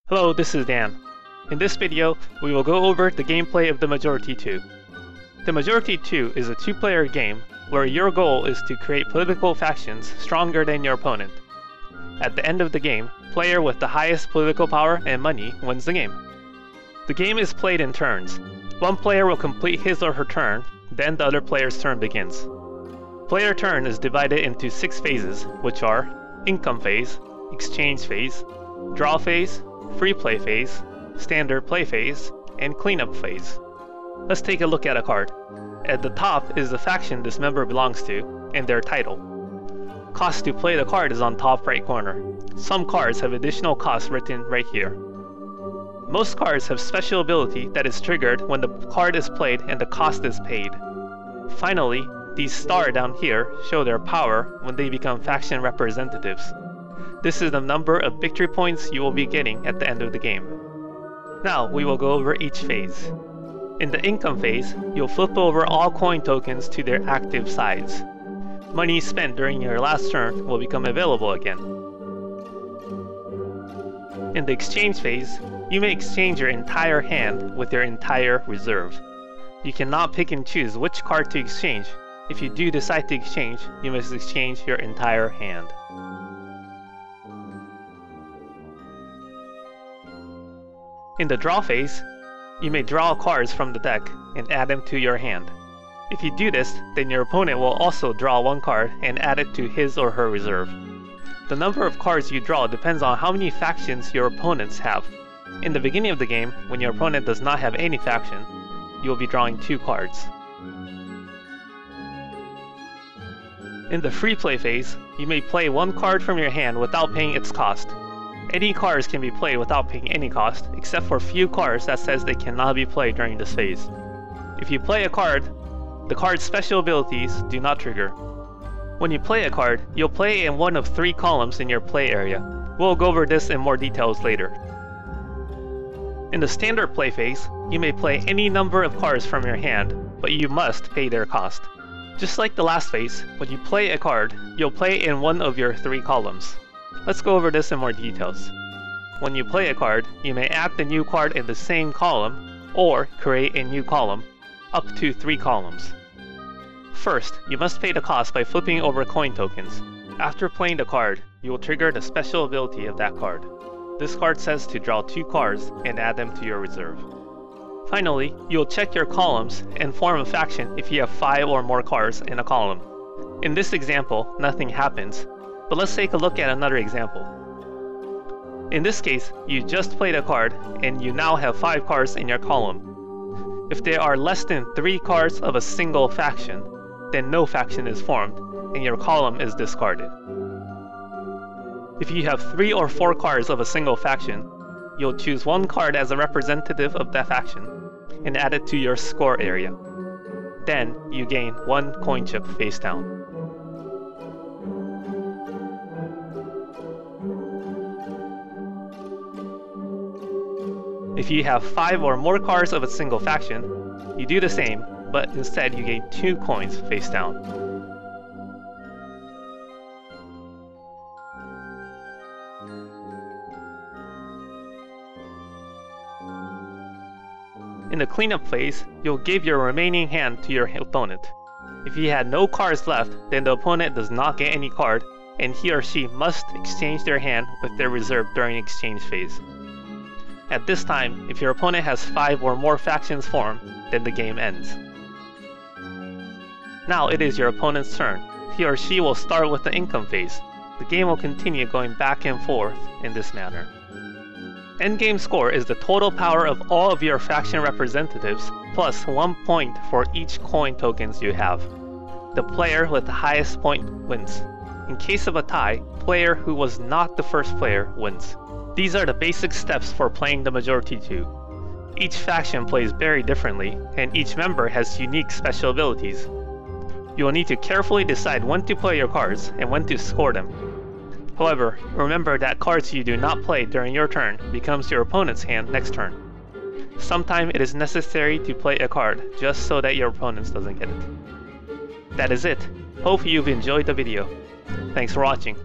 Hello, this is Dan. In this video, we will go over the gameplay of The Majority 2. The Majority 2 is a two-player game where your goal is to create political factions stronger than your opponent. At the end of the game, player with the highest political power and money wins the game. The game is played in turns. One player will complete his or her turn, then the other player's turn begins. Player turn is divided into 6 phases, which are Income Phase, Exchange Phase, Draw Phase, Free Play Phase, Standard Play Phase, and Cleanup Phase. Let's take a look at a card. At the top is the faction this member belongs to, and their title. Cost to play the card is on top right corner. Some cards have additional costs written right here. Most cards have special ability that is triggered when the card is played and the cost is paid. Finally, these stars down here show their power when they become faction representatives. This is the number of victory points you will be getting at the end of the game. Now we will go over each phase. In the income phase, you'll flip over all coin tokens to their active sides. Money spent during your last turn will become available again. In the exchange phase, you may exchange your entire hand with your entire reserve. You cannot pick and choose which card to exchange. If you do decide to exchange, you must exchange your entire hand. In the draw phase, you may draw cards from the deck and add them to your hand. If you do this, then your opponent will also draw one card and add it to his or her reserve. The number of cards you draw depends on how many factions your opponents have. In the beginning of the game, when your opponent does not have any faction, you will be drawing 2 cards. In the free play phase, you may play one card from your hand without paying its cost. Any cards can be played without paying any cost, except for a few cards that says they cannot be played during this phase. If you play a card, the card's special abilities do not trigger. When you play a card, you'll play in one of 3 columns in your play area. We'll go over this in more details later. In the standard play phase, you may play any number of cards from your hand, but you must pay their cost. Just like the last phase, when you play a card, you'll play in one of your 3 columns. Let's go over this in more details. When you play a card, you may add the new card in the same column, or create a new column, up to 3 columns. First, you must pay the cost by flipping over coin tokens. After playing the card, you will trigger the special ability of that card. This card says to draw 2 cards and add them to your reserve. Finally, you'll check your columns and form a faction if you have 5 or more cards in a column. In this example, nothing happens, but let's take a look at another example. In this case, you just played a card and you now have 5 cards in your column. If there are less than 3 cards of a single faction, then no faction is formed and your column is discarded. If you have 3 or 4 cards of a single faction, you'll choose one card as a representative of that faction and add it to your score area. Then you gain 1 coin chip face down. If you have 5 or more cards of a single faction, you do the same, but instead you gain 2 coins face down. In the cleanup phase, you'll give your remaining hand to your opponent. If he had no cards left, then the opponent does not get any card, and he or she must exchange their hand with their reserve during exchange phase. At this time, if your opponent has 5 or more factions formed, then the game ends. Now it is your opponent's turn. He or she will start with the income phase. The game will continue going back and forth in this manner. Endgame score is the total power of all of your faction representatives, plus 1 point for each coin tokens you have. The player with the highest point wins. In case of a tie, player who was not the first player wins. These are the basic steps for playing the Majority 2. Each faction plays very differently, and each member has unique special abilities. You will need to carefully decide when to play your cards and when to score them. However, remember that cards you do not play during your turn becomes your opponent's hand next turn. Sometimes it is necessary to play a card just so that your opponent doesn't get it. That is it. Hope you've enjoyed the video. Thanks for watching.